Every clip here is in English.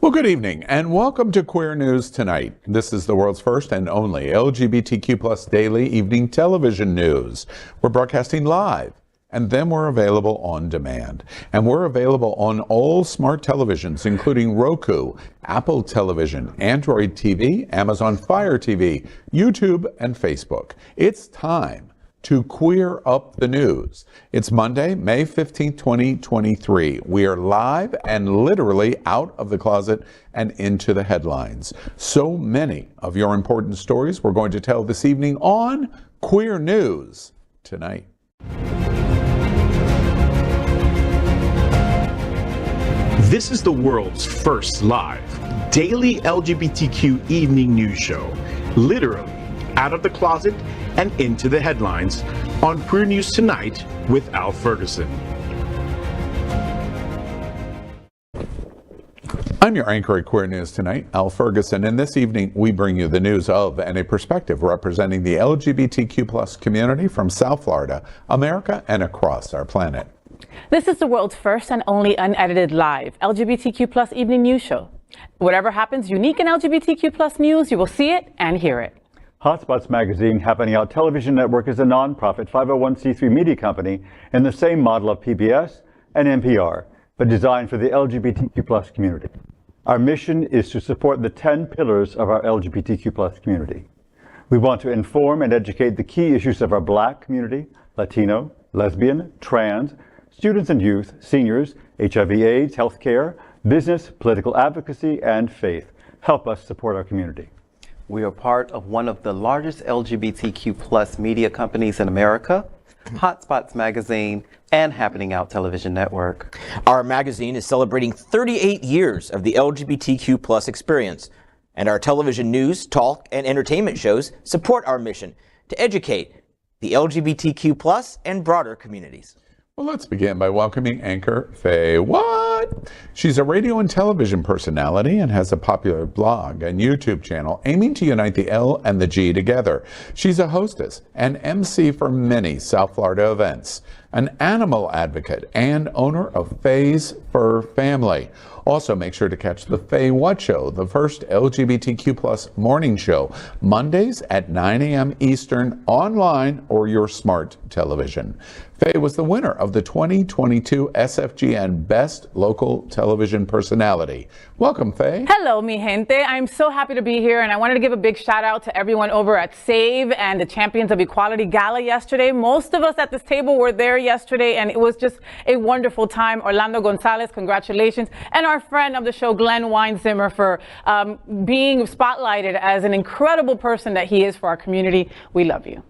Well, good evening and welcome to Queer News Tonight. This is the world's first and only LGBTQ plus daily evening television news. We're broadcasting live and then we're available on demand. And we're available on all smart televisions, including Roku, Apple Television, Android TV, Amazon Fire TV, YouTube, and Facebook. It's time to queer up the news. It's Monday, May 15th, 2023. We are live and literally out of the closet and into the headlines. So many of your important stories we're going to tell this evening on Queer News Tonight. This is the world's first live daily LGBTQ evening news show, literally out of the closet and into the headlines on Queer News Tonight with Al Ferguson. I'm your anchor at Queer News Tonight, Al Ferguson, and this evening we bring you the news of and a perspective representing the LGBTQ plus community from South Florida, America, and across our planet. This is the world's first and only unedited live LGBTQ plus evening news show. Whatever happens unique in LGBTQ plus news, you will see it and hear it. HOTspots magazine, Happening Out Television Network, is a nonprofit 501c3 media company in the same model of PBS and NPR, but designed for the LGBTQ plus community. Our mission is to support the 10 pillars of our LGBTQ plus community. We want to inform and educate the key issues of our Black community, Latino, lesbian, trans, students and youth, seniors, HIV/AIDS, healthcare, business, political advocacy, and faith. Help us support our community. We are part of one of the largest LGBTQ plus media companies in America, HOTspots magazine, and Happening Out Television Network. Our magazine is celebrating 38 years of the LGBTQ plus experience, and our television news, talk, and entertainment shows support our mission to educate the LGBTQ plus and broader communities. Well, let's begin by welcoming anchor Fay What. She's a radio and television personality and has a popular blog and YouTube channel aiming to unite the L and the G together. She's a hostess and MC for many South Florida events, an animal advocate, and owner of Fay's Fur Family. Also, make sure to catch the Fay What Show, the first LGBTQ plus morning show, Mondays at 9 a.m. Eastern, online or your smart television. Fay was the winner of the 2022 SFGN Best Local Television Personality. Welcome, Fay. Hello, mi gente. I'm so happy to be here, and I wanted to give a big shout out to everyone over at SAVE and the Champions of Equality Gala yesterday. Most of us at this table were there yesterday, and it was just a wonderful time. Orlando Gonzalez, congratulations, and our friend of the show, Glenn Weinzimmer, for being spotlighted as an incredible person that he is for our community. We love you.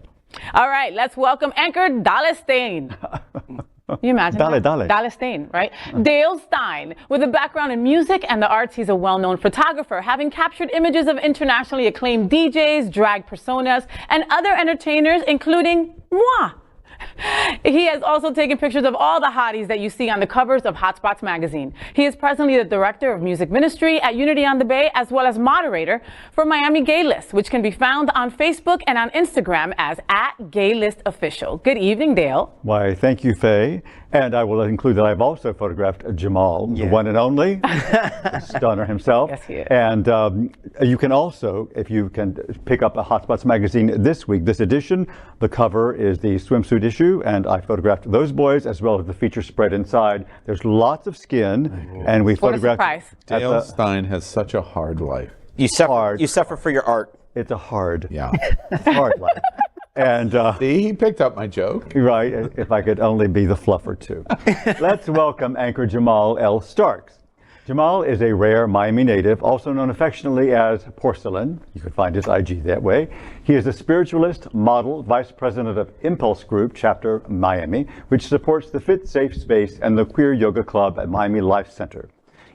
All right, let's welcome anchor Dale Stine. You imagine Dale Stine, right? Dale Stine, with a background in music and the arts, he's a well-known photographer, having captured images of internationally acclaimed DJs, drag personas, and other entertainers, including moi. He has also taken pictures of all the hotties that you see on the covers of HOTspots magazine. He is presently the director of music ministry at Unity on the Bay, as well as moderator for Miami Gay List, which can be found on Facebook and on Instagram as @GayListOfficial. Good evening, Dale. Why, thank you, Faye. And I will include that I've also photographed Jamaal, the one and only, the stunner himself. Yes, he is. And you can also, if you can pick up a HOTspots magazine this week, this edition, the cover is the swimsuit issue, and I photographed those boys as well as the feature spread inside. There's lots of skin, and we photographed. What a surprise. Dale Stine has such a hard life. You suffer for your art. It's a hard, hard life. And see, he picked up my joke. Right, if I could only be the fluffer too. Let's welcome anchor Jamaal L. Starks. Jamaal is a rare Miami native, also known affectionately as Porcelain. You can find his IG that way. He is a spiritualist, model, vice president of Impulse Group, chapter Miami, which supports the Fit Safe Space and the Queer Yoga Club at Miami Life Center.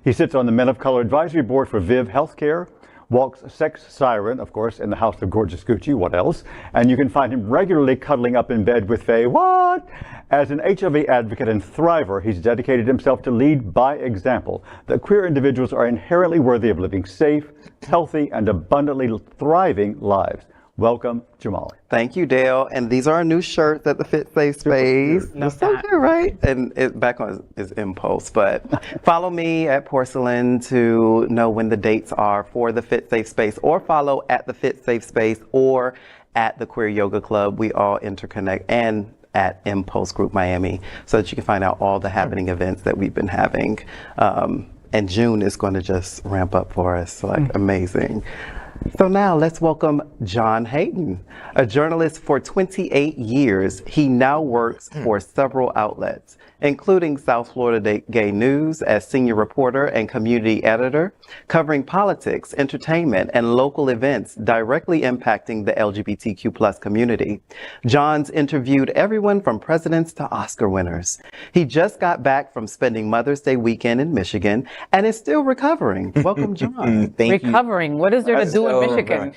He sits on the Men of Color Advisory Board for Viv Healthcare, walks Sex Siren, of course, in the House of Gorgeous Gucci, what else? And you can find him regularly cuddling up in bed with Fay What? As an HIV advocate and thriver, he's dedicated himself to lead by example that queer individuals are inherently worthy of living safe, healthy, and abundantly thriving lives. Welcome, Jamaal. Thank you, Dale. And these are our new shirts at the Fit Safe Space. That's so good, right? And it back on is Impulse. But follow me at Porcelain to know when the dates are for the Fit Safe Space, or follow at the Fit Safe Space or at the Queer Yoga Club. We all interconnect, and at Impulse Group Miami, so that you can find out all the happening events that we've been having. And June is going to just ramp up for us, like amazing. So now let's welcome John Hayden, a journalist for 28 years. He now works for several outlets, including South Florida Gay News as senior reporter and community editor, covering politics, entertainment, and local events directly impacting the LGBTQ+ community. John's interviewed everyone from presidents to Oscar winners. He just got back from spending Mother's Day weekend in Michigan and is still recovering. Welcome, John. Thank you. Recovering. What is there to do in Michigan?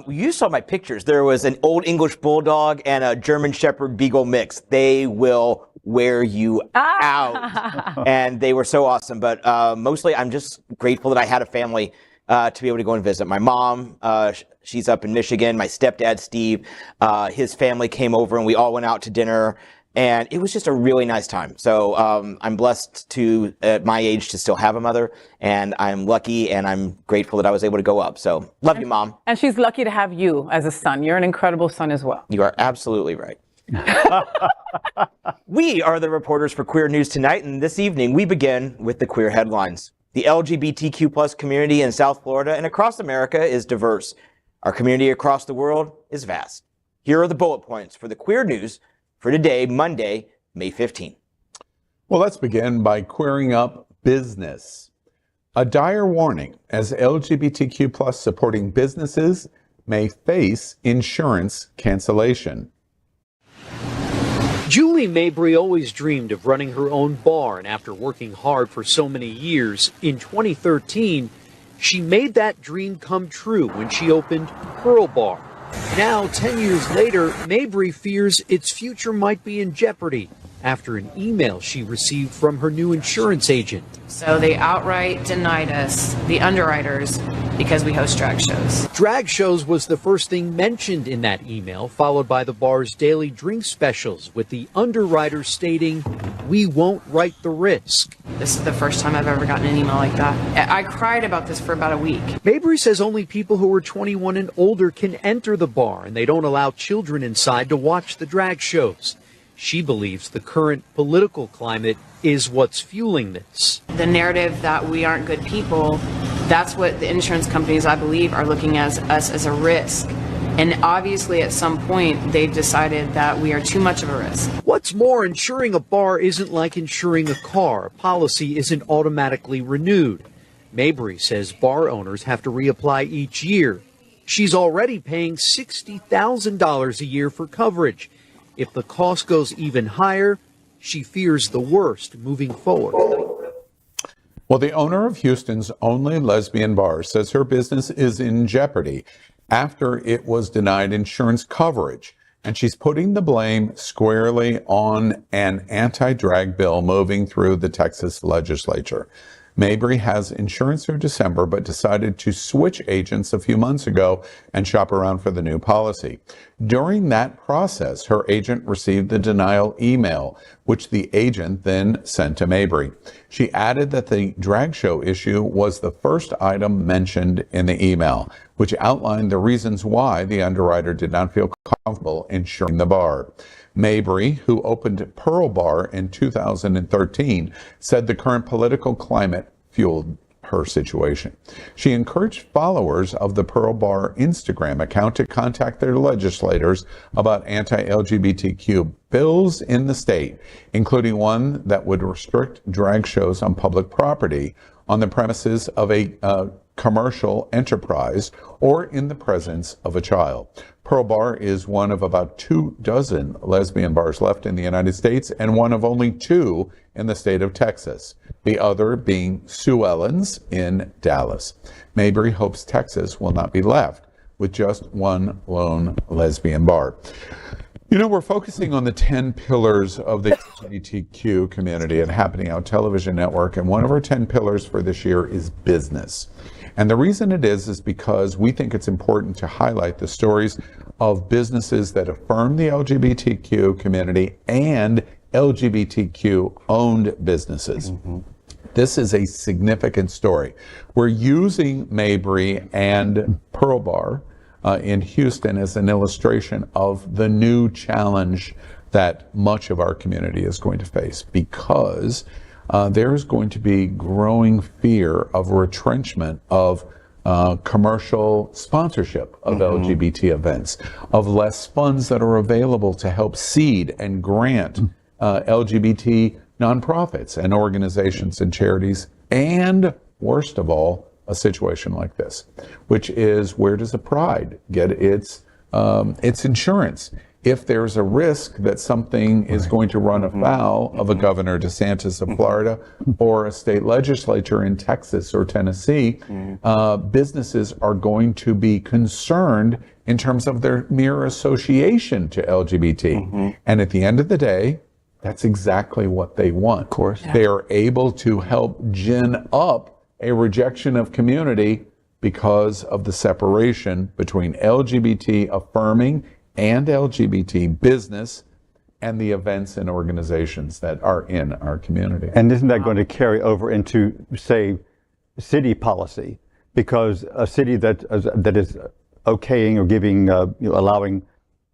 You saw my pictures. There was an old English bulldog and a German Shepherd Beagle mix. They will wear you out. And they were so awesome. But mostly I'm just grateful that I had a family to be able to go and visit. My mom, she's up in Michigan. My stepdad, Steve, his family came over and we all went out to dinner. And it was just a really nice time. So I'm blessed to, at my age, to still have a mother. And I'm lucky and I'm grateful that I was able to go up. So love you, Mom. And she's lucky to have you as a son. You're an incredible son as well. You are absolutely right. We are the reporters for Queer News Tonight. And this evening, we begin with the queer headlines. The LGBTQ+ community in South Florida and across America is diverse. Our community across the world is vast. Here are the bullet points for the Queer News for today, Monday, May 15th. Well, let's begin by queering up business. A dire warning as LGBTQ+ supporting businesses may face insurance cancellation. Julie Mabry always dreamed of running her own bar, and after working hard for so many years, in 2013, she made that dream come true when she opened Pearl Bar. Now, 10 years later, Mabry fears its future might be in jeopardy after an email she received from her new insurance agent. So they outright denied us, the underwriters, because we host drag shows. Drag shows was the first thing mentioned in that email, followed by the bar's daily drink specials, with the underwriters stating, "We won't write the risk." This is the first time I've ever gotten an email like that. I cried about this for about a week. Mabry says only people who are 21 and older can enter the bar, and they don't allow children inside to watch the drag shows. She believes the current political climate is what's fueling this. The narrative that we aren't good people, that's what the insurance companies, I believe, are looking at us as a risk. And obviously, at some point, they've decided that we are too much of a risk. What's more, insuring a bar isn't like insuring a car. A policy isn't automatically renewed. Mabry says bar owners have to reapply each year. She's already paying $60,000 a year for coverage. If the cost goes even higher, she fears the worst moving forward. Well, the owner of Houston's only lesbian bar says her business is in jeopardy after it was denied insurance coverage, and she's putting the blame squarely on an anti-drag bill moving through the Texas legislature. Mabry has insurance through December, but decided to switch agents a few months ago and shop around for the new policy. During that process, her agent received the denial email, which the agent then sent to Mabry. She added that the drag show issue was the first item mentioned in the email, which outlined the reasons why the underwriter did not feel comfortable insuring the bar. Mabry, who opened Pearl Bar in 2013, said the current political climate fueled her situation. She encouraged followers of the Pearl Bar Instagram account to contact their legislators about anti-LGBTQ bills in the state, including one that would restrict drag shows on public property on the premises of a commercial enterprise or in the presence of a child. Pearl Bar is one of about 24 lesbian bars left in the United States and one of only 2 in the state of Texas, the other being Sue Ellen's in Dallas. Mabry hopes Texas will not be left with just one lone lesbian bar. You know, we're focusing on the 10 pillars of the LGBTQ community at Happening Out Television Network, and one of our 10 pillars for this year is business. And the reason it is because we think it's important to highlight the stories of businesses that affirm the LGBTQ community and LGBTQ-owned businesses. This is a significant story. We're using Mabry and Pearl Bar in Houston as an illustration of the new challenge that much of our community is going to face, because there's going to be growing fear of retrenchment of commercial sponsorship of LGBT events, of less funds that are available to help seed and grant LGBT nonprofits and organizations and charities, and worst of all, a situation like this, which is, where does a pride get its insurance if there's a risk that something is going to run afoul of a Governor DeSantis of Florida or a state legislature in Texas or Tennessee? Businesses are going to be concerned in terms of their mere association to LGBT. And at the end of the day, that's exactly what they want. Of course. They are able to help gin up a rejection of community because of the separation between LGBT affirming and LGBT business and the events and organizations that are in our community. And isn't that going to carry over into, say, city policy? Because a city that is okaying or giving, allowing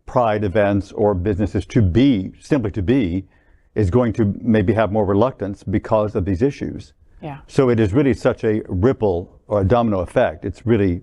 pride events or businesses to be, simply to be, is going to maybe have more reluctance because of these issues. Yeah. So it is really such a ripple or a domino effect. It's really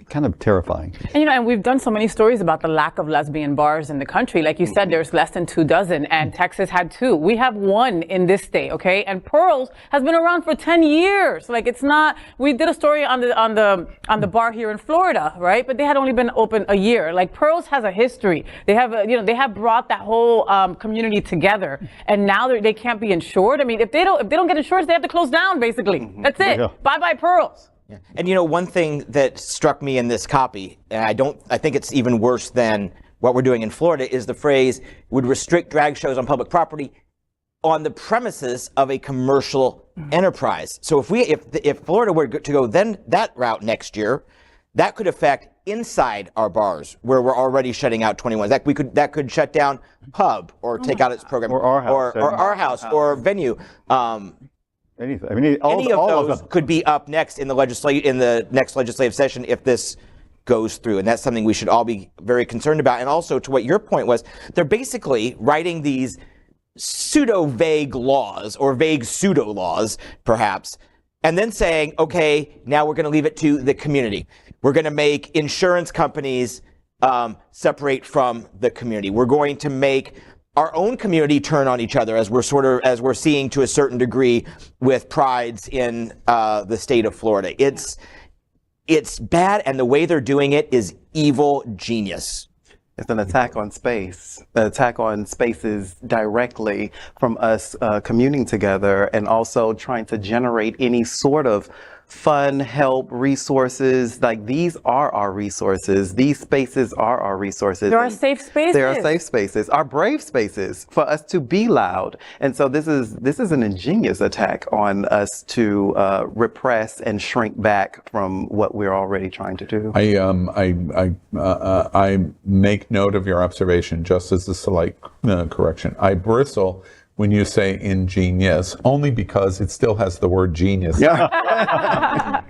kind of terrifying. And, and we've done so many stories about the lack of lesbian bars in the country. Like you said, there's less than 24, and Texas had 2. We have 1 in this state, okay? And Pearls has been around for 10 years. Like, it's not. We did a story on the bar here in Florida, right? But they had only been open a year. Like, Pearls has a history. They have, they have brought that whole community together, and now they can't be insured. I mean, if they don't get insurance, they have to close down. Basically, that's it. Yeah. Bye bye Pearls. Yeah. And one thing that struck me in this copy, and I think it's even worse than what we're doing in Florida, is the phrase would restrict drag shows on public property on the premises of a commercial enterprise. So if Florida were to go then that route next year, that could affect inside our bars where we're already shutting out 21s. That could shut down Pub or take out its program, or our house, or our house or venue. Anything. I mean, any of those could be up next in the next legislative session if this goes through, and that's something we should all be very concerned about. And also, to what your point was, they're basically writing these pseudo-vague laws, or vague pseudo-laws, perhaps, and then saying, okay, now we're going to leave it to the community. We're going to make insurance companies separate from the community. We're going to make our own community turn on each other, as we're seeing to a certain degree with prides in the state of Florida. It's bad, and the way they're doing it is evil genius. It's an attack on space, an attack on spaces directly from us communing together, and also trying to generate any sort of fun, help, resources. Like, these are our resources. These spaces are our resources. There are safe spaces. There are safe spaces, our brave spaces for us to be loud. And so this is an ingenious attack on us to repress and shrink back from what we're already trying to do. I make note of your observation, just as a slight correction. I bristle when you say ingenious, only because it still has the word genius. Yeah.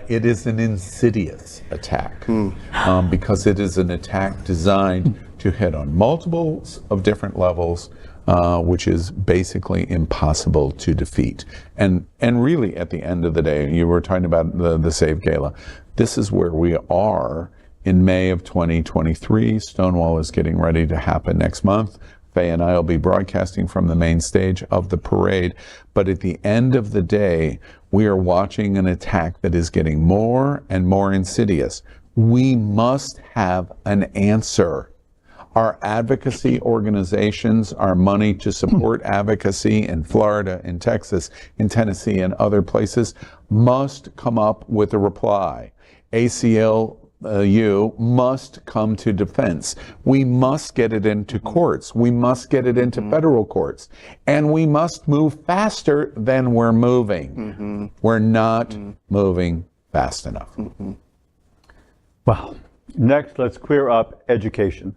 It is an insidious attack, because it is an attack designed to hit on multiples of different levels, which is basically impossible to defeat. And really, at the end of the day, you were talking about the Save Gala. This is where we are in May of 2023. Stonewall is getting ready to happen next month. Fay and I will be broadcasting from the main stage of the parade. But at the end of the day, we are watching an attack that is getting more and more insidious. We must have an answer. Our advocacy organizations, our money to support advocacy in Florida, in Texas, in Tennessee, and other places must come up with a reply. ACLU must come to defense. We must get it into courts. We must get it into federal courts. And we must move faster than we're moving. We're not moving fast enough. Well, next, let's clear up education.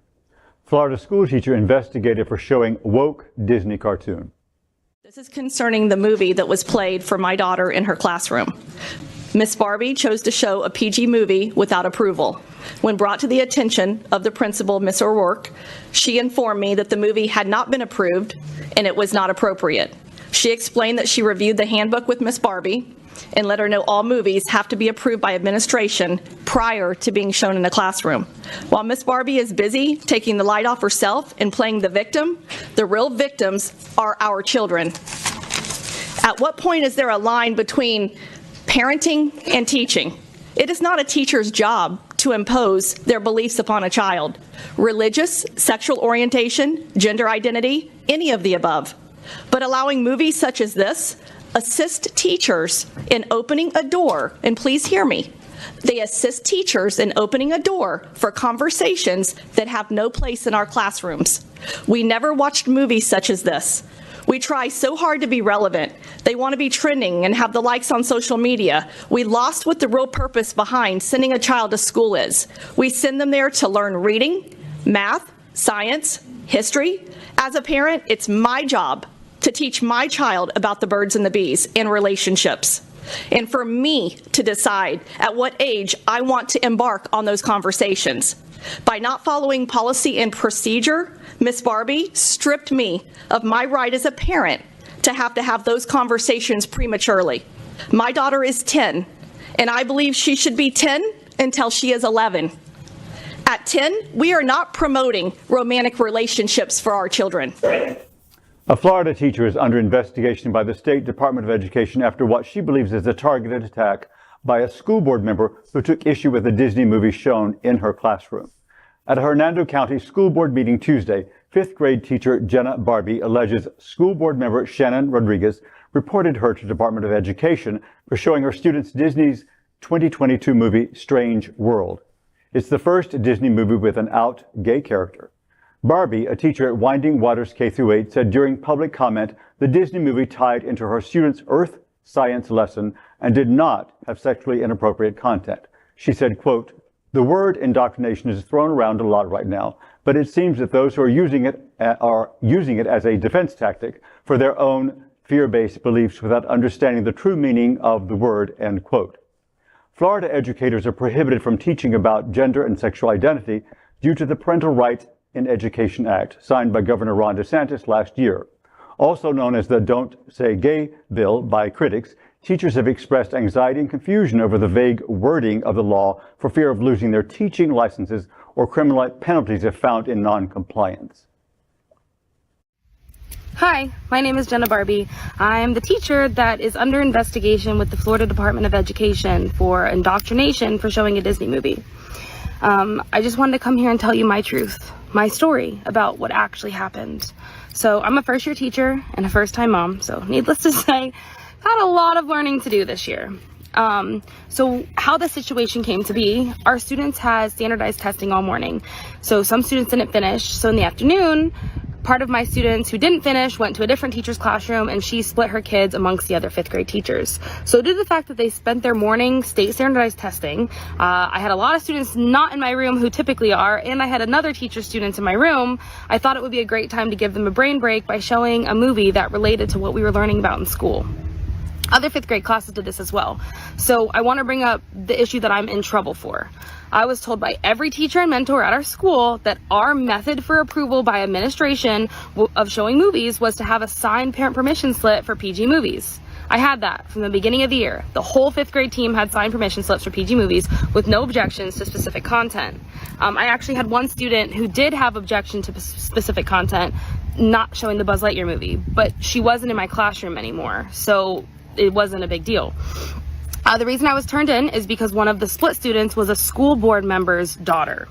Florida school teacher investigated for showing woke Disney cartoon. This is concerning the movie that was played for my daughter in her classroom. Miss Barbie chose to show a PG movie without approval. When brought to the attention of the principal, Miss O'Rourke, she informed me that the movie had not been approved and it was not appropriate. She explained that she reviewed the handbook with Miss Barbie and let her know all movies have to be approved by administration prior to being shown in the classroom. While Miss Barbie is busy taking the light off herself and playing the victim, the real victims are our children. At what point is there a line between parenting and teaching? It is not a teacher's job to impose their beliefs upon a child. Religious, sexual orientation, gender identity, any of the above. But allowing movies such as this assist teachers in opening a door, and please hear me, they assist teachers in opening a door for conversations that have no place in our classrooms. We never watched movies such as this. We try so hard to be relevant. They want to be trending and have the likes on social media. We lost what the real purpose behind sending a child to school is. We send them there to learn reading, math, science, history. As a parent, it's my job to teach my child about the birds and the bees and relationships. And for me to decide at what age I want to embark on those conversations. By not following policy and procedure, Miss Barbie stripped me of my right as a parent to have those conversations prematurely. My daughter is 10, and I believe she should be 10 until she is 11. At 10, we are not promoting romantic relationships for our children. A Florida teacher is under investigation by the State Department of Education after what she believes is a targeted attack by a school board member who took issue with a Disney movie shown in her classroom. At a Hernando County school board meeting Tuesday, 5th grade teacher Jenna Barbie alleges school board member Shannon Rodriguez reported her to Department of Education for showing her students Disney's 2022 movie Strange World. It's the first Disney movie with an out gay character. Barbie, a teacher at Winding Waters K-8, said during public comment the Disney movie tied into her students' earth science lesson and did not have sexually inappropriate content. She said, quote, "The word indoctrination is thrown around a lot right now, but it seems that those who are using it as a defense tactic for their own fear-based beliefs without understanding the true meaning of the word," end quote. Florida educators are prohibited from teaching about gender and sexual identity due to the Parental Rights in Education Act, signed by Governor Ron DeSantis last year. Also known as the Don't Say Gay bill by critics, teachers have expressed anxiety and confusion over the vague wording of the law for fear of losing their teaching licenses or criminal penalties if found in non-compliance. Hi, my name is Jenna Barbie. I'm the teacher that is under investigation with the Florida Department of Education for indoctrination for showing a Disney movie. I just wanted to come here and tell you my truth, my story about what actually happened. So I'm a first-year teacher and a first-time mom, so needless to say, I've had a lot of learning to do this year. So how the situation came to be, our students had standardized testing all morning. So some students didn't finish, so in the afternoon, part of my students who didn't finish went to a different teacher's classroom and she split her kids amongst the other 5th grade teachers. So due to the fact that they spent their morning state standardized testing, I had a lot of students not in my room who typically are, and I had another teacher students in my room. I thought it would be a great time to give them a brain break by showing a movie that related to what we were learning about in school. Other 5th grade classes did this as well. So I want to bring up the issue that I'm in trouble for. I was told by every teacher and mentor at our school that our method for approval by administration of showing movies was to have a signed parent permission slip for PG movies. I had that from the beginning of the year. The whole 5th grade team had signed permission slips for PG movies with no objections to specific content. I actually had one student who did have objection to specific content, not showing the Buzz Lightyear movie, but she wasn't in my classroom anymore, so it wasn't a big deal. The reason I was turned in is because one of the split students was a school board member's daughter.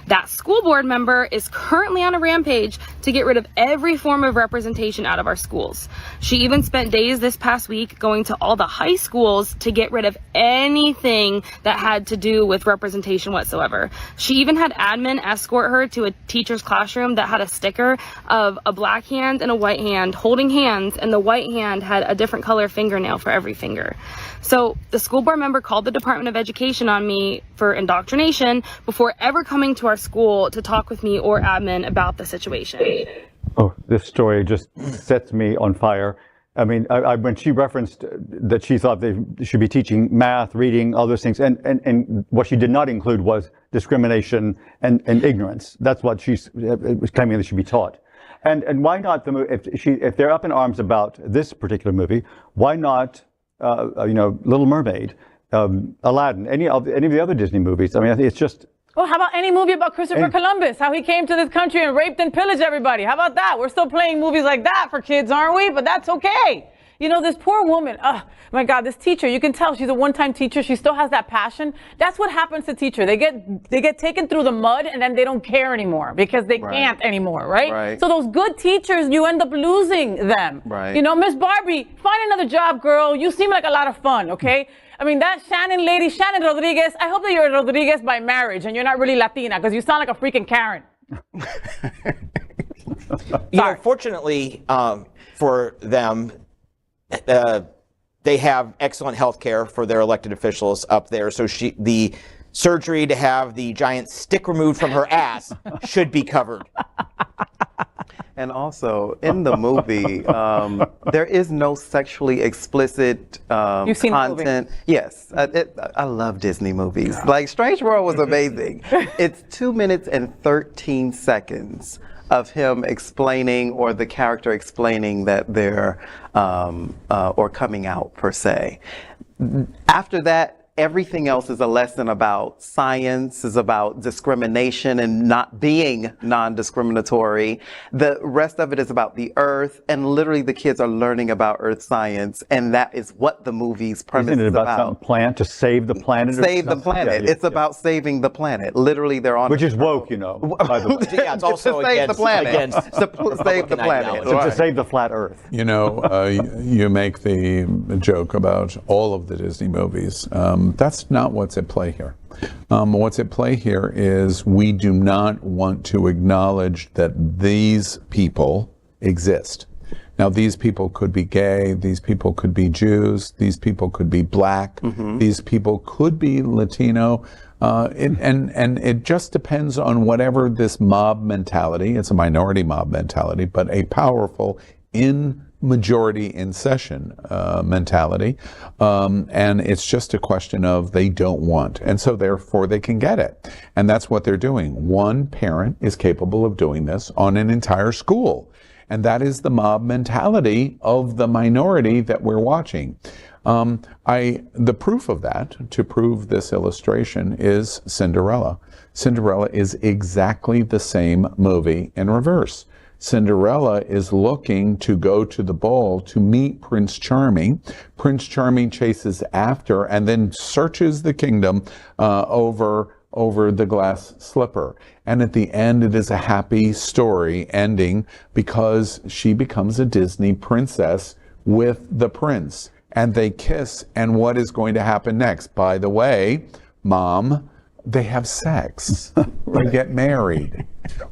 That school board member is currently on a rampage to get rid of every form of representation out of our schools. She even spent days this past week going to all the high schools to get rid of anything that had to do with representation whatsoever. She even had admin escort her to a teacher's classroom that had a sticker of a black hand and a white hand holding hands, and the white hand had a different color fingernail for every finger. So the school board member called the Department of Education on me for indoctrination before ever coming to our school to talk with me or admin about the situation. Oh, this story just sets me on fire. I mean, when she referenced that she thought they should be teaching math, reading, all those things, and what she did not include was discrimination and ignorance. That's what she's claiming that should be taught. And why not if they're up in arms about this particular movie, why not Little Mermaid, Aladdin, any of the other Disney movies? I mean, I think it's just. Well, how about any movie about Christopher Columbus, how he came to this country and raped and pillaged everybody? How about that? We're still playing movies like that for kids, aren't we? But that's okay. You know, this poor woman, oh my God, this teacher, you can tell she's a one-time teacher. She still has that passion. That's what happens to teachers. They get taken through the mud and then they don't care anymore because they can't anymore, right? So those good teachers, you end up losing them. You know, Miss Barbie, find another job, girl. You seem like a lot of fun, okay? I mean, that Shannon Rodriguez, I hope that you're a Rodriguez by marriage and you're not really Latina because you sound like a freaking Karen. You know, fortunately for them, they have excellent health care for their elected officials up there. So the surgery to have the giant stick removed from her ass should be covered. And also, in the movie, there is no sexually explicit You've seen content. Yes, I love Disney movies. Like, Strange World was amazing. It's 2 minutes and 13 seconds of him explaining, or the character explaining that they're, or coming out, per se. After that, everything else is a lesson about science, is about discrimination and not being non-discriminatory. The rest of it is about the earth, and literally the kids are learning about earth science, and that is what the movie's premise is about. Isn't it about some plan to save the planet? Save the planet. Yeah, it's about saving the planet. Literally, they're on. Which is woke, you know. By the way. Yeah, it's also to save the planet. To save the planet. To save the flat Earth. You know, you make the joke about all of the Disney movies. That's not what's at play here. What's at play here is we do not want to acknowledge that these people exist. Now, these people could be gay, these people could be Jews, these people could be black, these people could be Latino, and it just depends on whatever this mob mentality, it's a minority mob mentality, but a powerful majority in session mentality, and it's just a question of they don't want, and so therefore they can get it, and that's what they're doing. One parent is capable of doing this on an entire school, and that is the mob mentality of the minority that we're watching. The proof of that, to prove this illustration, is Cinderella. Cinderella is exactly the same movie in reverse. Cinderella is looking to go to the ball to meet Prince Charming. Prince Charming chases after and then searches the kingdom over the glass slipper. And at the end, it is a happy story ending because she becomes a Disney princess with the prince. And they kiss, and what is going to happen next? By the way, Mom, they have sex. They get married,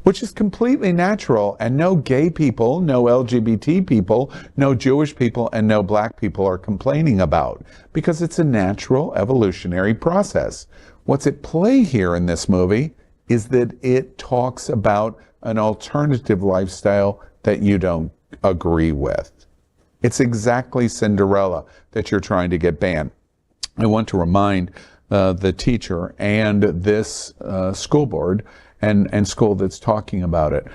which is completely natural, and no gay people, no LGBT people, no Jewish people, and no black people are complaining about, because it's a natural evolutionary process. What's at play here in this movie is that it talks about an alternative lifestyle that you don't agree with. It's exactly Cinderella that you're trying to get banned. I want to remind the teacher and this school board and school that's talking about it.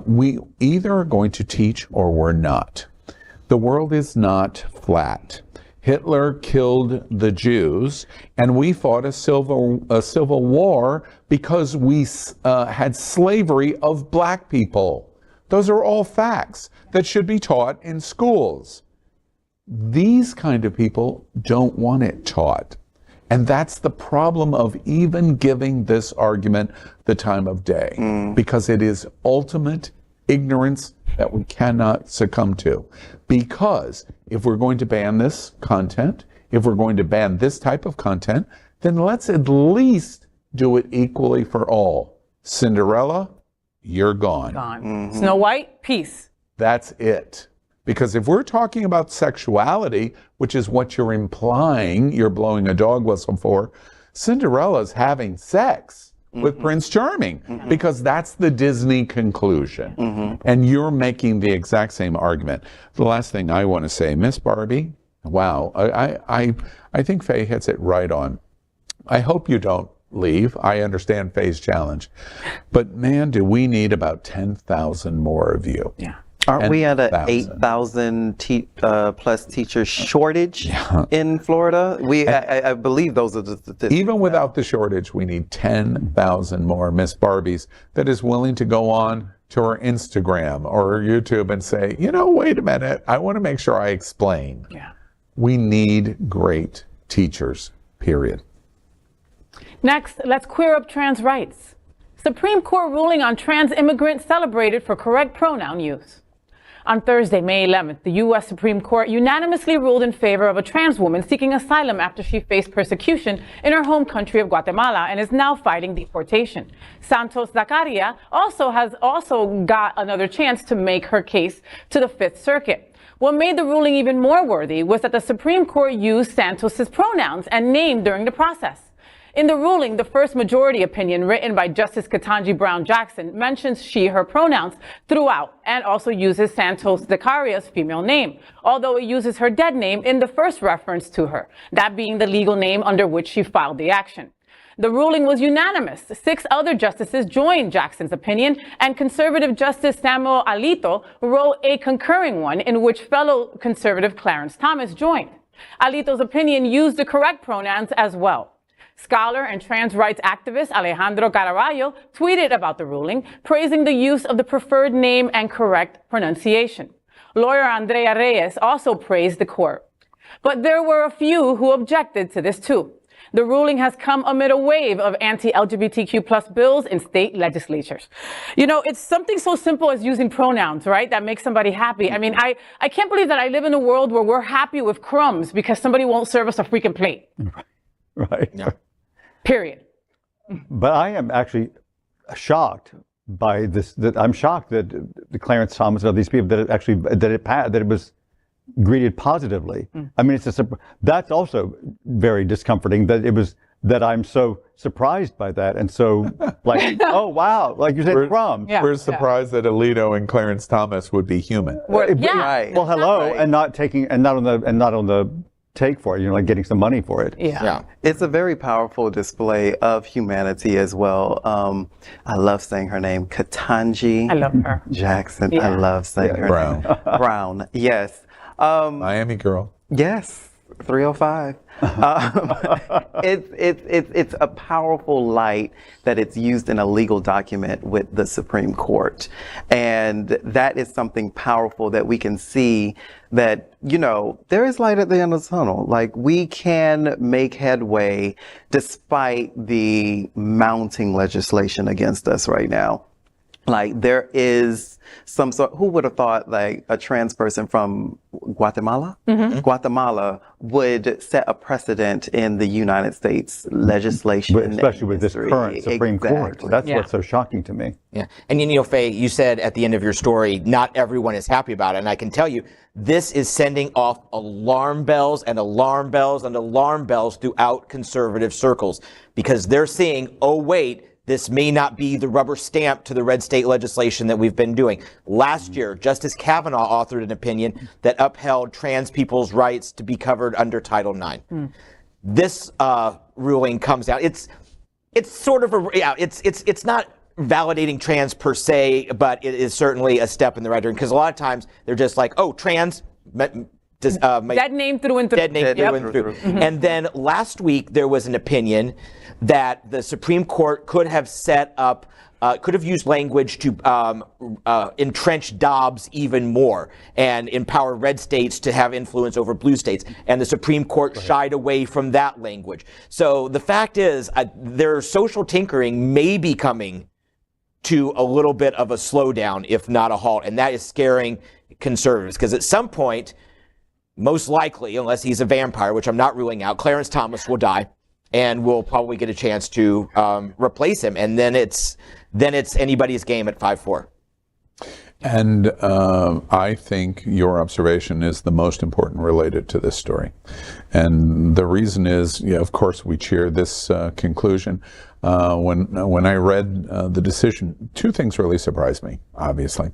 We either are going to teach or we're not. The world is not flat. Hitler killed the Jews, and we fought a civil war because we had slavery of black people. Those are all facts that should be taught in schools. These kind of people don't want it taught. And that's the problem of even giving this argument the time of day, because it is ultimate ignorance that we cannot succumb to. Because if we're going to ban this content, if we're going to ban this type of content, then let's at least do it equally for all. Cinderella, you're gone. Snow White, peace. That's it. Because if we're talking about sexuality, which is what you're implying, you're blowing a dog whistle for, Cinderella's having sex with Prince Charming, because that's the Disney conclusion. And you're making the exact same argument. The last thing I want to say, Miss Barbie, wow, I think Fay hits it right on. I hope you don't leave. I understand Fay's challenge. But man, do we need about 10,000 more of you. Yeah. Aren't we at an 8,000 plus teacher shortage in Florida? I believe those are the statistics. Even without the shortage, we need 10,000 more Miss Barbies that is willing to go on to her Instagram or her YouTube and say, you know, wait a minute, I want to make sure I explain. Yeah. We need great teachers, period. Next, let's queer up trans rights. Supreme Court ruling on trans immigrants celebrated for correct pronoun use. On Thursday, May 11th, the U.S. Supreme Court unanimously ruled in favor of a trans woman seeking asylum after she faced persecution in her home country of Guatemala and is now fighting deportation. Santos Zacaria also got another chance to make her case to the Fifth Circuit. What made the ruling even more worthy was that the Supreme Court used Santos's pronouns and name during the process. In the ruling, the first majority opinion written by Justice Ketanji Brown Jackson mentions she, her pronouns throughout and also uses Santos Zacaria's female name, although it uses her dead name in the first reference to her, that being the legal name under which she filed the action. The ruling was unanimous. 6 other justices joined Jackson's opinion, and conservative Justice Samuel Alito wrote a concurring one in which fellow conservative Clarence Thomas joined. Alito's opinion used the correct pronouns as well. Scholar and trans rights activist Alejandro Caraballo tweeted about the ruling, praising the use of the preferred name and correct pronunciation. Lawyer Andrea Reyes also praised the court. But there were a few who objected to this too. The ruling has come amid a wave of anti-LGBTQ plus bills in state legislatures. You know, it's something so simple as using pronouns, right, that makes somebody happy. I mean, I can't believe that I live in a world where we're happy with crumbs because somebody won't serve us a freaking plate. Right. Yeah. Period. But I am actually shocked by this. I'm shocked that the Clarence Thomas and these people that it was greeted positively. I mean, that's also very discomforting that I'm so surprised by that and so like, oh wow, like you said, crumbs. Yeah. We're surprised that Alito and Clarence Thomas would be human. Yeah. Right. Well, hello, Right. and not on the take for it, like getting some money for it. Yeah. It's a very powerful display of humanity as well. I love saying her name, Ketanji. I love her. Jackson. Yeah. I love saying her Brown. name. Brown. Yes. Miami girl. Yes. 305. It's a powerful light that it's used in a legal document with the Supreme Court. And that is something powerful that we can see that, there is light at the end of the tunnel. Like, we can make headway despite the mounting legislation against us right now. Like, there is some sort, who would have thought like a trans person from Guatemala? Guatemala would set a precedent in the United States legislation. But especially with this current Supreme Court. That's what's so shocking to me. Yeah. And Fay, you said at the end of your story, not everyone is happy about it. And I can tell you, this is sending off alarm bells and alarm bells and alarm bells throughout conservative circles, because they're seeing, oh, wait, this may not be the rubber stamp to the red state legislation that we've been doing. Last year, Justice Kavanaugh authored an opinion that upheld trans people's rights to be covered under Title IX. This ruling comes out. It's sort of it's not validating trans per se, but it is certainly a step in the right direction, because a lot of times they're just like, oh, trans, dead name through and through. Dead name through and through. And then last week there was an opinion that the Supreme Court could have set up, could have used language to entrench Dobbs even more and empower red states to have influence over blue states. And the Supreme Court shied away from that language. So the fact is, their social tinkering may be coming to a little bit of a slowdown, if not a halt. And that is scaring conservatives, because at some point, most likely, unless he's a vampire, which I'm not ruling out, Clarence Thomas will die, and we'll probably get a chance to replace him. And then it's anybody's game at 5-4. And I think your observation is the most important related to this story. And the reason is, of course, we cheer this conclusion. When I read the decision, two things really surprised me, obviously.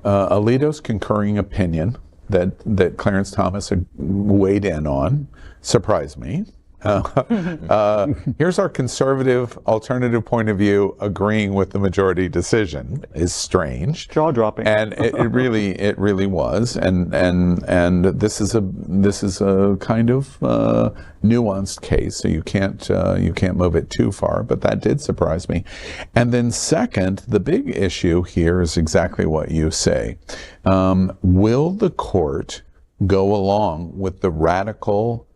Alito's concurring opinion that Clarence Thomas weighed in on surprised me. Here's our conservative alternative point of view agreeing with the majority decision is strange. Jaw-dropping. And it really was. And this is a kind of nuanced case, so you can't move it too far, but that did surprise me. And then second, the big issue here is exactly what you say. Will the court go along with the radical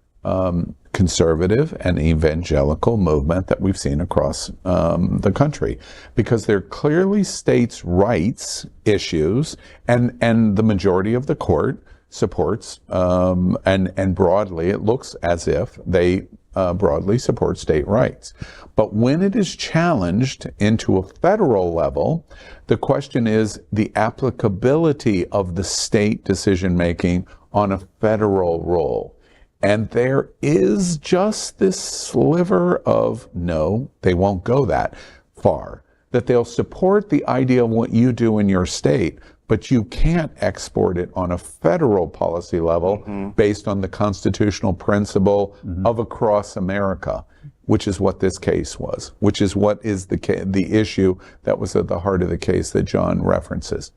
conservative and evangelical movement that we've seen across the country? Because they're clearly states' rights issues, and the majority of the court supports, and broadly it looks as if they broadly support state rights. But when it is challenged into a federal level, the question is the applicability of the state decision-making on a federal role. And there is just this sliver of, no, they won't go that far, that they'll support the idea of what you do in your state, but you can't export it on a federal policy level based on the constitutional principle of across America, which is what this case was, which is what is the issue that was at the heart of the case that John references.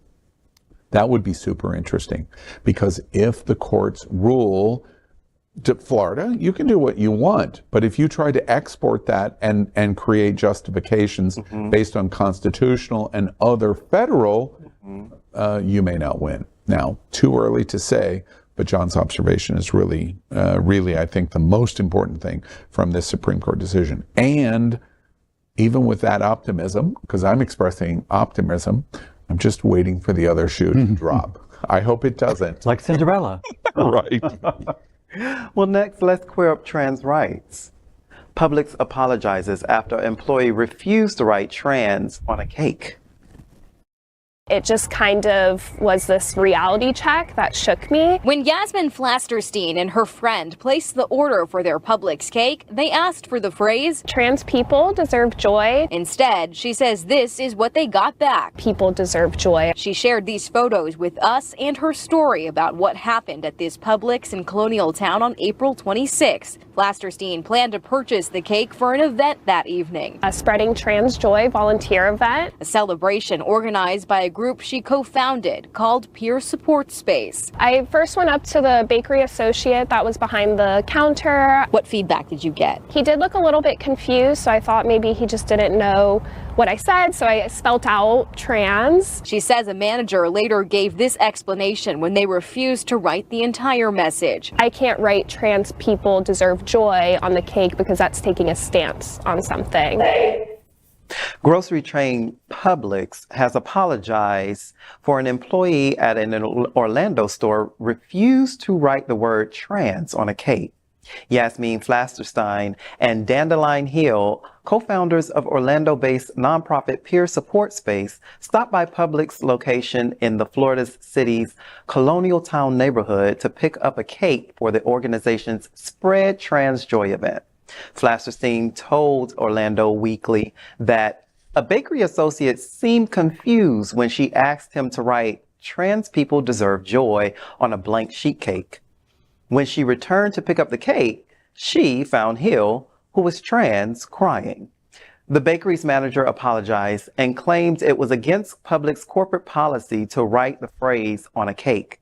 That would be super interesting, because if the courts rule to Florida, you can do what you want, but if you try to export that and create justifications based on constitutional and other federal, you may not win. Now, too early to say, but John's observation is really, I think, the most important thing from this Supreme Court decision. And even with that optimism, because I'm expressing optimism, I'm just waiting for the other shoe to drop. I hope it doesn't. Like Cinderella. Right. Well, next, let's queer up trans rights. Publix apologizes after employee refused to write trans on a cake. It just kind of was this reality check that shook me. When Yasmin Flasterstein and her friend placed the order for their Publix cake, they asked for the phrase, "Trans people deserve joy." Instead, she says this is what they got back. People deserve joy. She shared these photos with us and her story about what happened at this Publix in Colonial Town on April 26th. Flasterstein planned to purchase the cake for an event that evening. A Spreading Trans Joy volunteer event. A celebration organized by a group she co-founded called Peer Support Space. I first went up to the bakery associate that was behind the counter. What feedback did you get? He did look a little bit confused, so I thought maybe he just didn't know what I said, so I spelt out trans. She says a manager later gave this explanation when they refused to write the entire message. I can't write "trans people deserve joy" on the cake because that's taking a stance on something. Grocery chain Publix has apologized for an employee at an Orlando store refused to write the word trans on a cake. Yasmin Flasterstein and Dandelion Hill, co-founders of Orlando-based nonprofit Peer Support Space, stopped by Publix location in the Florida city's Colonial Town neighborhood to pick up a cake for the organization's Spread Trans Joy event. Flasterstein told Orlando Weekly that a bakery associate seemed confused when she asked him to write "Trans people deserve joy" on a blank sheet cake. When she returned to pick up the cake, she found Hill, who was trans, crying. The bakery's manager apologized and claimed it was against Publix corporate policy to write the phrase on a cake.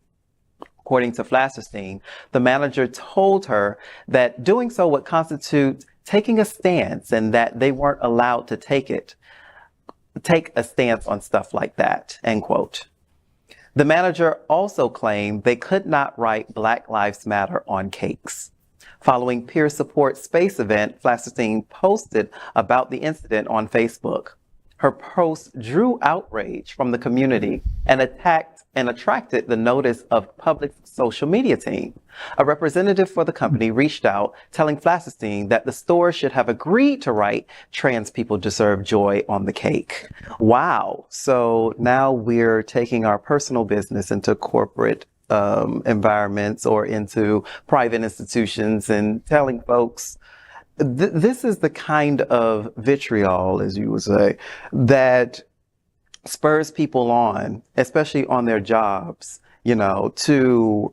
According to Stine, the manager told her that doing so would constitute taking a stance and that they weren't allowed to take a stance on stuff like that, end quote. The manager also claimed they could not write Black Lives Matter on cakes. Following peer support space event, Stine posted about the incident on Facebook. Her post drew outrage from the community and attracted the notice of Publix social media team. A representative for the company reached out, telling Stine that the store should have agreed to write "Trans people deserve joy" on the cake. Wow. So now we're taking our personal business into corporate environments or into private institutions and telling folks, this is the kind of vitriol, as you would say, that spurs people on, especially on their jobs, to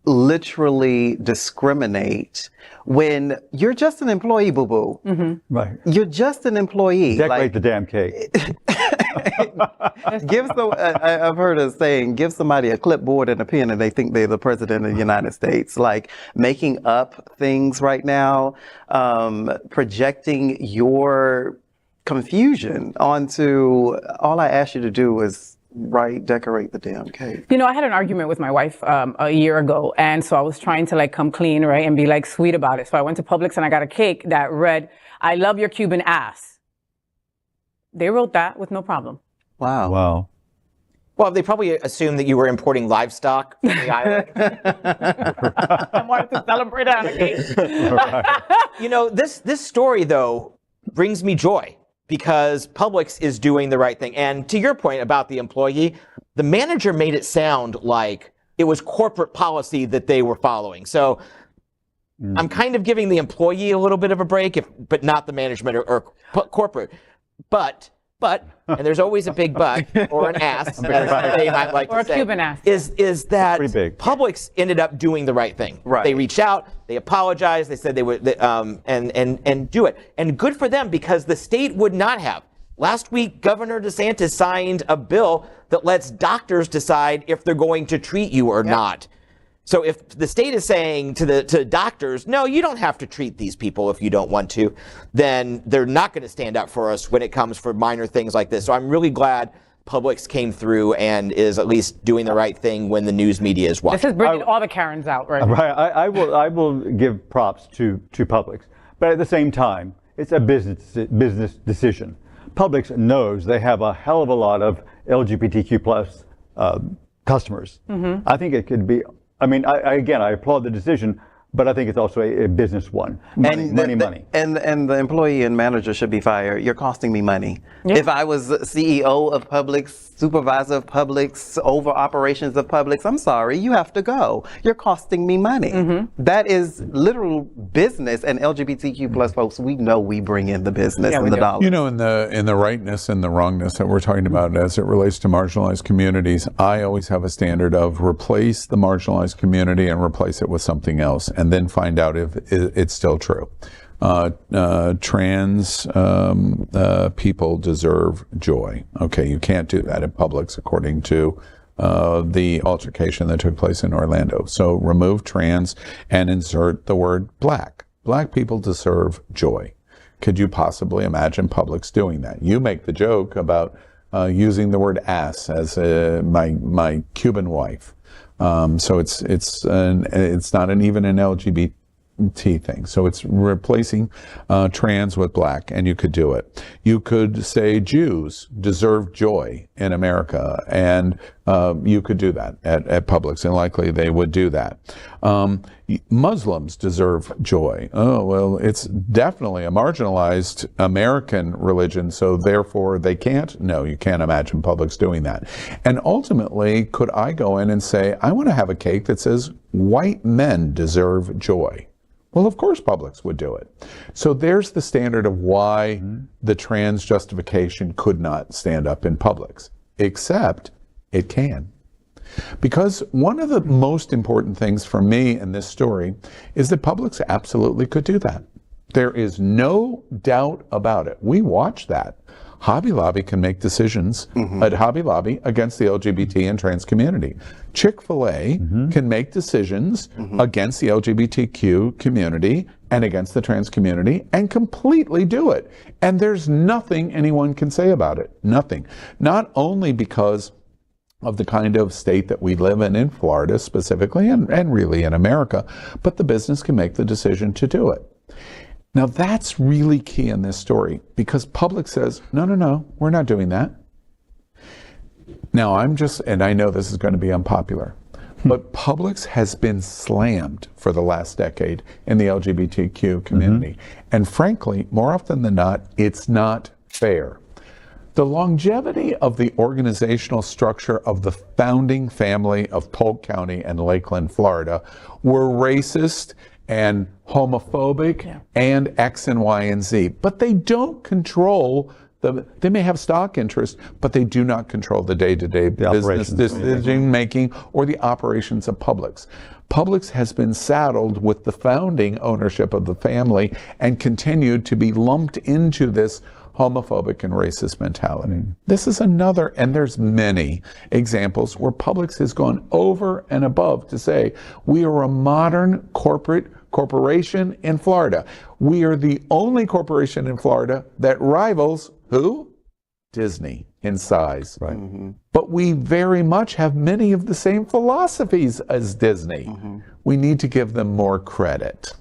literally discriminate when you're just an employee, boo-boo. Mm-hmm. Right. You're just an employee. Decorate the damn cake. I've heard a saying, give somebody a clipboard and a pen and they think they're the president of the United States. Like making up things right now, projecting your confusion onto, all I asked you to do was decorate the damn cake. I had an argument with my wife a year ago, and so I was trying to come clean, right, and be sweet about it. So I went to Publix and I got a cake that read, "I love your Cuban ass." They wrote that with no problem. Wow. Wow. Well, they probably assumed that you were importing livestock from the island. I wanted to celebrate on a cake. This story, though, brings me joy because Publix is doing the right thing. And to your point about the employee, the manager made it sound like it was corporate policy that they were following. So I'm kind of giving the employee a little bit of a break, but not the management or corporate. But, and there's always a big but, or an ass, as they might like or to say, a Cuban ass, is that pretty big. Publix ended up doing the right thing. Right. They reached out, they apologized, they said they would, and do it. And good for them because the state would not have. Last week, Governor DeSantis signed a bill that lets doctors decide if they're going to treat you or not. So if the state is saying to doctors, no, you don't have to treat these people if you don't want to, then they're not going to stand up for us when it comes for minor things like this. So I'm really glad Publix came through and is at least doing the right thing when the news media is watching. This is bringing all the Karens out, right? Right. I will give props to Publix, but at the same time, it's a business decision. Publix knows they have a hell of a lot of LGBTQ plus customers. Mm-hmm. I think it could be. I mean, I applaud the decision, but I think it's also a business one. Money. And the employee and manager should be fired. You're costing me money. Yeah. If I was CEO of Publix, supervisor of Publix, over operations of Publix, I'm sorry, you have to go. You're costing me money. Mm-hmm. That is literal business, and LGBTQ plus folks, we know we bring in the business and the dollars. In the rightness and the wrongness that we're talking about as it relates to marginalized communities, I always have a standard of replace the marginalized community and replace it with something else, and then find out if it's still true. Trans people deserve joy. Okay, you can't do that at Publix, according to the altercation that took place in Orlando. So remove trans and insert the word black. Black people deserve joy. Could you possibly imagine Publix doing that? You make the joke about using the word ass as my Cuban wife. So it's not even an LGBT thing. So it's replacing trans with black, and you could do it. You could say Jews deserve joy in America, and you could do that at Publix, and likely they would do that. Muslims deserve joy. Oh, well, it's definitely a marginalized American religion, so therefore they can't. No, you can't imagine Publix doing that. And ultimately, could I go in and say, I want to have a cake that says white men deserve joy? Well, of course Publix would do it. So there's the standard of why the trans justification could not stand up in Publix, except it can. Because one of the most important things for me in this story is that Publix absolutely could do that. There is no doubt about it. We watched that Hobby Lobby can make decisions at Hobby Lobby against the LGBT and trans community. Chick-fil-A can make decisions against the LGBTQ community and against the trans community and completely do it. And there's nothing anyone can say about it. Nothing. Not only because of the kind of state that we live in Florida specifically, and really in America, but the business can make the decision to do it. Now that's really key in this story, because Publix says, no, we're not doing that. Now and I know this is going to be unpopular, but Publix has been slammed for the last decade in the LGBTQ community. And frankly, more often than not, it's not fair. The longevity of the organizational structure of the founding family of Polk County and Lakeland, Florida, were racist and homophobic and X and Y and Z. But they don't control they may have stock interest, but they do not control the day-to-day business decision making or the operations of Publix. Publix has been saddled with the founding ownership of the family and continued to be lumped into this homophobic and racist mentality. This is another, and there's many examples where Publix has gone over and above to say, we are a modern corporation in Florida. We are the only corporation in Florida that rivals who? Disney in size. But we very much have many of the same philosophies as Disney. We need to give them more credit.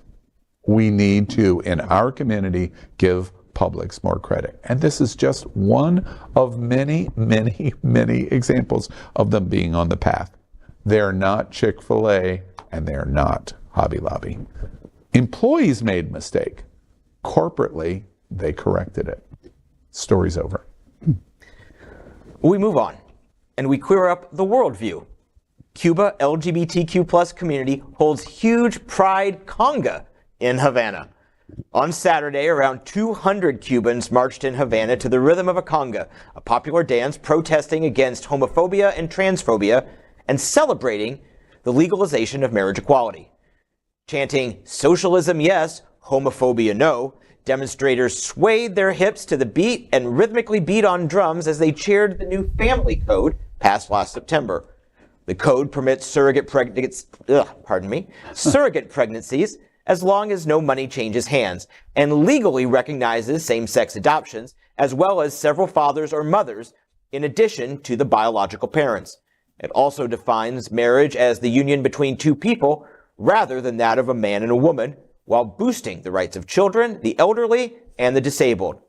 We need to, in our community, give Publix more credit. And this is just one of many, many, many examples of them being on the path. They're not Chick-fil-A and they're not Hobby Lobby. Employees made a mistake. Corporately, they corrected it. Story's over. We move on and we queer up the worldview. Cuba LGBTQ plus community holds huge pride conga in Havana. On Saturday, around 200 Cubans marched in Havana to the rhythm of a conga, a popular dance protesting against homophobia and transphobia and celebrating the legalization of marriage equality. Chanting, "Socialism yes, homophobia no," demonstrators swayed their hips to the beat and rhythmically beat on drums as they cheered the new family code passed last September. The code permits surrogate pregnancies as long as no money changes hands, and legally recognizes same-sex adoptions, as well as several fathers or mothers, in addition to the biological parents. It also defines marriage as the union between two people, rather than that of a man and a woman, while boosting the rights of children, the elderly, and the disabled.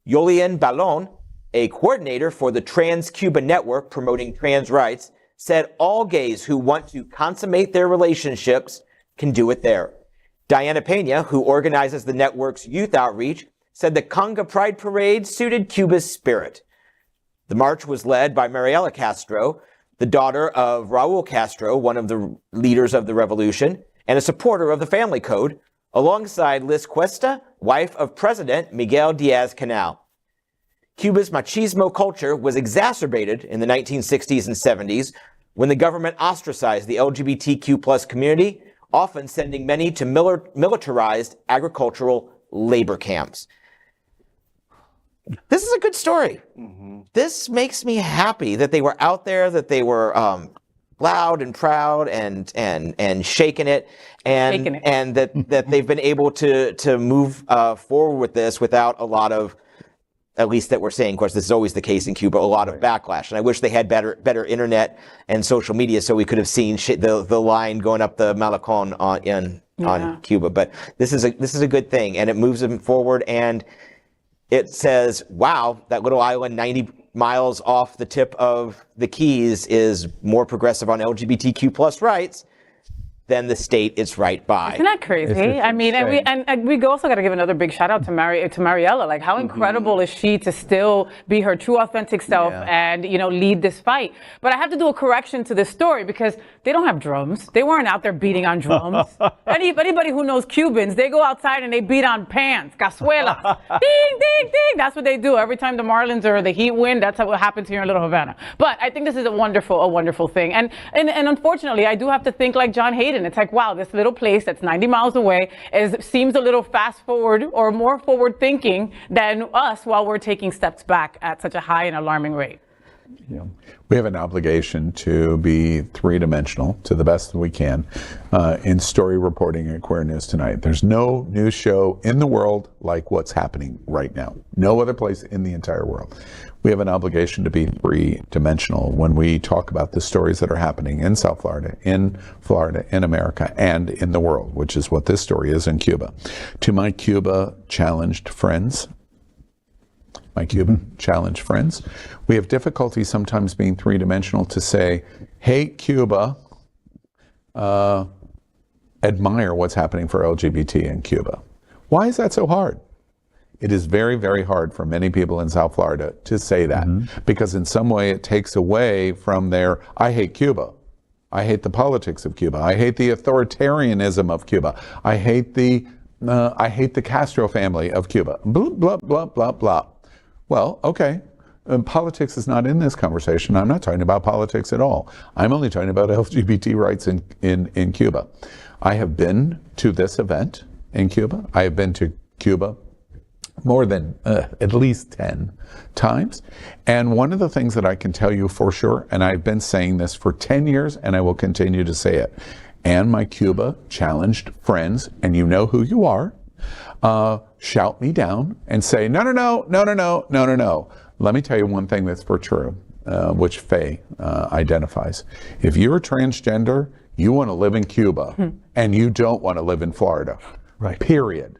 Yolien Ballon, a coordinator for the Trans Cuba Network promoting trans rights, said all gays who want to consummate their relationships can do it there. Diana Pena, who organizes the network's youth outreach, said the Conga Pride Parade suited Cuba's spirit. The march was led by Mariela Castro, the daughter of Raul Castro, one of the leaders of the revolution, and a supporter of the family code, alongside Liz Cuesta, wife of President Miguel Diaz-Canel. Cuba's machismo culture was exacerbated in the 1960s and 70s when the government ostracized the LGBTQ plus community, often sending many to militarized agricultural labor camps. This is a good story. This makes me happy that they were out there, that they were loud and proud and shaking it, and that they've been able to move forward with this without a lot of, at least that we're saying, of course, this is always the case in Cuba, a lot of backlash. And I wish they had better internet and social media so we could have seen the line going up the Malecon on Cuba. But this is a good thing, and it moves them forward. And it says, wow, that little island 90 miles off the tip of the Keys is more progressive on LGBTQ plus rights than the state it's right by. Isn't that crazy? I mean, and we also got to give another big shout out to Mariela. Like, how incredible is she to still be her true, authentic self and, lead this fight? But I have to do a correction to this story because they don't have drums. They weren't out there beating on drums. Anybody who knows Cubans, they go outside and they beat on pans, cazuelas. Ding, ding, ding. That's what they do every time the Marlins or the Heat win. That's what happens here in Little Havana. But I think this is a wonderful thing. And unfortunately, I do have to think like John Hayden. Hayden. It's like, wow, this little place that's 90 miles away seems a little fast forward or more forward thinking than us while we're taking steps back at such a high and alarming rate. Yeah. We have an obligation to be three-dimensional to the best that we can in story reporting at Queer News Tonight. There's no news show in the world like what's happening right now. No other place in the entire world. We have an obligation to be three-dimensional when we talk about the stories that are happening in South Florida, in America, and in the world, which is what this story is in Cuba. To my Cuba-challenged friends, we have difficulty sometimes being three-dimensional to say, hate Cuba, admire what's happening for LGBT in Cuba. Why is that so hard? It is very, very hard for many people in South Florida to say that, because in some way it takes away from their, I hate Cuba. I hate the politics of Cuba. I hate the authoritarianism of Cuba. I hate the Castro family of Cuba. Blah, blah, blah, blah, blah. Well, okay. Politics is not in this conversation. I'm not talking about politics at all. I'm only talking about LGBT rights in Cuba. I have been to this event in Cuba. I have been to Cuba more than at least 10 times. And one of the things that I can tell you for sure, and I've been saying this for 10 years and I will continue to say it, and my Cuba challenged friends, and you know who you are, shout me down and say, no, no, no, no, no, no, no, no, no. Let me tell you one thing that's for true, which Fay identifies. If you're transgender, you want to live in Cuba and you don't want to live in Florida. Right. Period.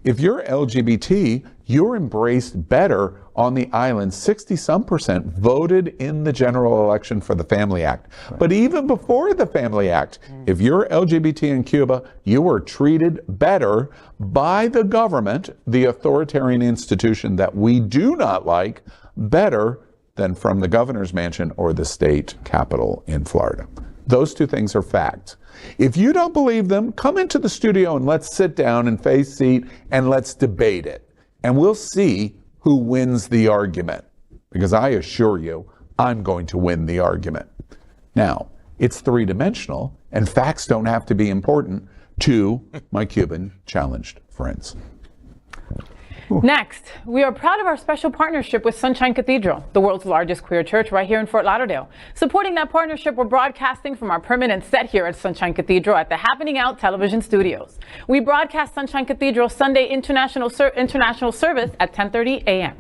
If you're LGBT, you're embraced better on the island. 60-some% voted in the general election for the Family Act. Right. But even before the Family Act, if you're LGBT in Cuba, you were treated better by the government, the authoritarian institution that we do not like, better than from the governor's mansion or the state capitol in Florida. Those two things are facts. If you don't believe them, come into the studio and let's sit down and face seat and let's debate it. And we'll see who wins the argument. Because I assure you, I'm going to win the argument. Now, it's three-dimensional, and facts don't have to be important to my Cuban challenged friends. Next, we are proud of our special partnership with Sunshine Cathedral, the world's largest queer church right here in Fort Lauderdale. Supporting that partnership, we're broadcasting from our permanent set here at Sunshine Cathedral at the Happening Out television studios. We broadcast Sunshine Cathedral Sunday International Service at 10:30 a.m.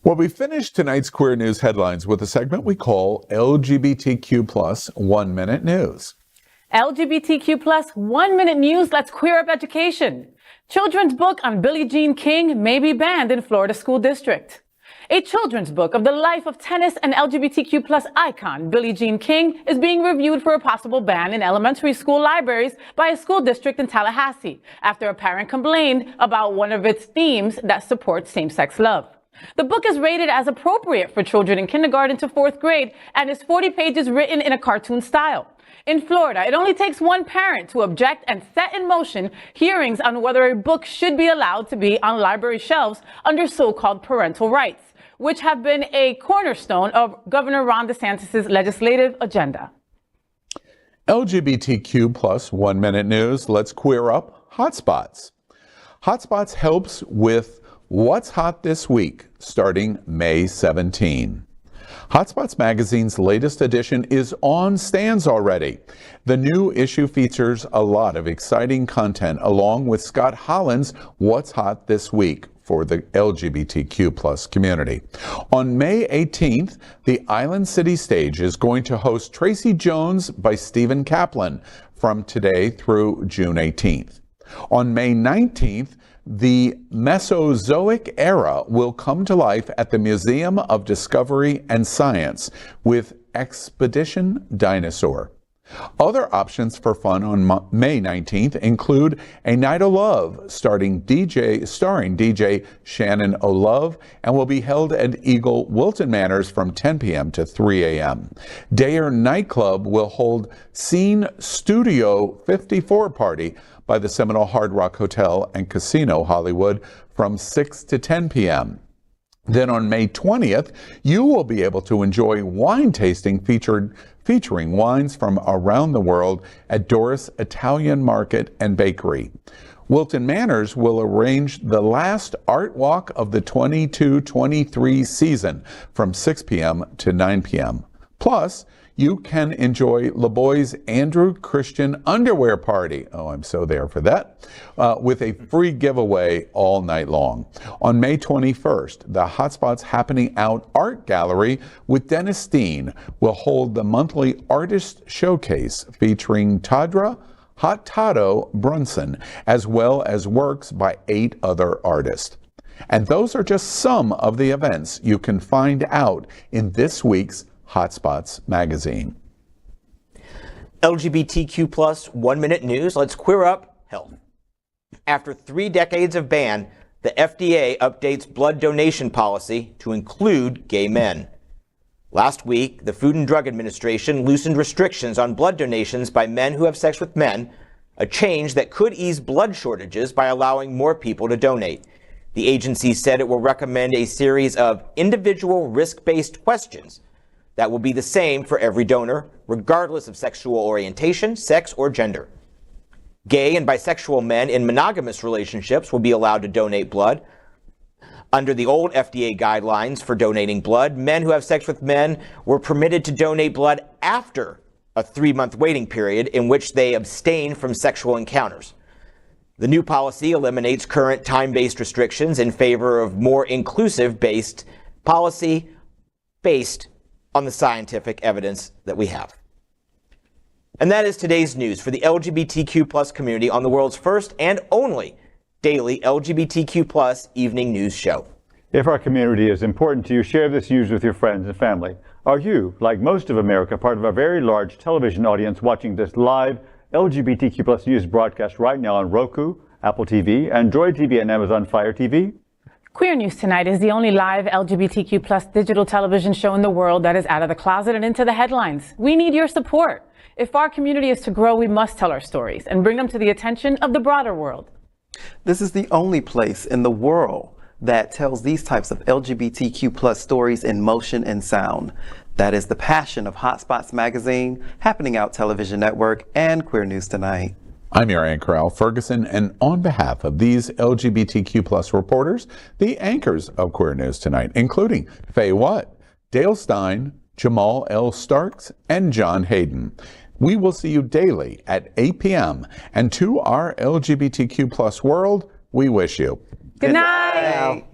Well, we finished tonight's Queer News headlines with a segment we call LGBTQ plus 1 Minute News. LGBTQ plus 1 minute news. Let's queer up education. Children's book on Billie Jean King may be banned in Florida school district. A children's book of the life of tennis and LGBTQ plus icon Billie Jean King is being reviewed for a possible ban in elementary school libraries by a school district in Tallahassee after a parent complained about one of its themes that supports same-sex love. The book is rated as appropriate for children in kindergarten to 4th grade and is 40 pages written in a cartoon style. In Florida, it only takes one parent to object and set in motion hearings on whether a book should be allowed to be on library shelves under so-called parental rights, which have been a cornerstone of Governor Ron DeSantis' legislative agenda. LGBTQ plus 1 minute news. Let's queer up HOTspots. HOTspots helps with what's hot this week, starting May 17. HOTspots magazine's latest edition is on stands already. The new issue features a lot of exciting content along with Scott Holland's What's Hot This Week for the LGBTQ plus community. On May 18th, the Island City Stage is going to host Tracy Jones by Stephen Kaplan from today through June 18th. On May 19th, the Mesozoic era will come to life at the Museum of Discovery and Science with Expedition Dinosaur. Other options for fun on May 19th include A Night of Love starring DJ Shannon O'Love and will be held at Eagle Wilton Manors from 10 p.m. to 3 a.m. Dayer Nightclub will hold Scene Studio 54 party by the Seminole Hard Rock Hotel and Casino Hollywood from 6 to 10 p.m. Then on May 20th, you will be able to enjoy wine tasting featuring wines from around the world at Doris Italian Market and Bakery. Wilton Manors will arrange the last art walk of the 22-23 season from 6 p.m. to 9 p.m. Plus, you can enjoy LeBoy's Andrew Christian Underwear Party. Oh, I'm so there for that. With a free giveaway all night long. On May 21st, the HOTspots Happening Out Art Gallery with Dennis Stine will hold the monthly artist showcase featuring Tadra Hot Tato Brunson, as well as works by 8 other artists. And those are just some of the events you can find out in this week's HOTspots magazine. LGBTQ plus 1 minute news. Let's queer up health. After 3 decades of ban, the FDA updates blood donation policy to include gay men. Last week, the Food and Drug Administration loosened restrictions on blood donations by men who have sex with men, a change that could ease blood shortages by allowing more people to donate. The agency said it will recommend a series of individual risk-based questions that will be the same for every donor, regardless of sexual orientation, sex, or gender. Gay and bisexual men in monogamous relationships will be allowed to donate blood. Under the old FDA guidelines for donating blood, men who have sex with men were permitted to donate blood after a 3-month waiting period in which they abstain from sexual encounters. The new policy eliminates current time-based restrictions in favor of more inclusive-based policy based on the scientific evidence that we have. And that is today's news for the LGBTQ plus community on the world's first and only daily LGBTQ plus evening news show. If our community is important to you, share this news with your friends and family. Are you, like most of America, part of a very large television audience watching this live LGBTQ plus news broadcast right now on Roku, Apple TV, Android TV, and Amazon Fire TV? Queer News Tonight is the only live LGBTQ plus digital television show in the world that is out of the closet and into the headlines. We need your support. If our community is to grow, we must tell our stories and bring them to the attention of the broader world. This is the only place in the world that tells these types of LGBTQ plus stories in motion and sound. That is the passion of HOTspots magazine, Happening Out Television Network, and Queer News Tonight. I'm your anchor, Al Ferguson, and on behalf of these LGBTQ plus reporters, the anchors of Queer News Tonight, including Fay What, Dale Stine, Jamaal L. Starks, and John Hayden. We will see you daily at 8 p.m. And to our LGBTQ plus world, we wish you good night.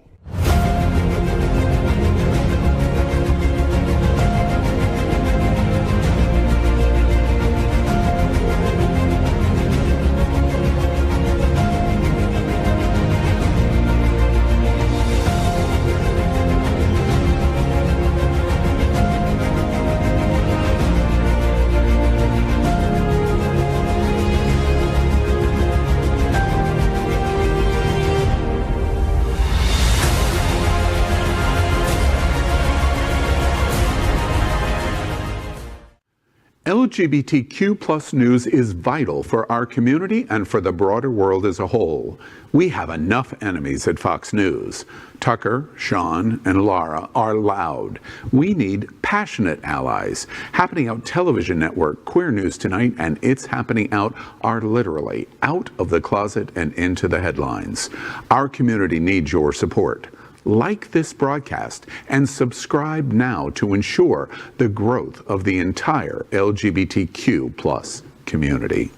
LGBTQ plus news is vital for our community and for the broader world as a whole. We have enough enemies at Fox News. Tucker, Sean, and Laura are loud. We need passionate allies. Happening Out Television Network, Queer News Tonight, and It's Happening Out are literally out of the closet and into the headlines. Our community needs your support. Like this broadcast and subscribe now to ensure the growth of the entire LGBTQ plus community.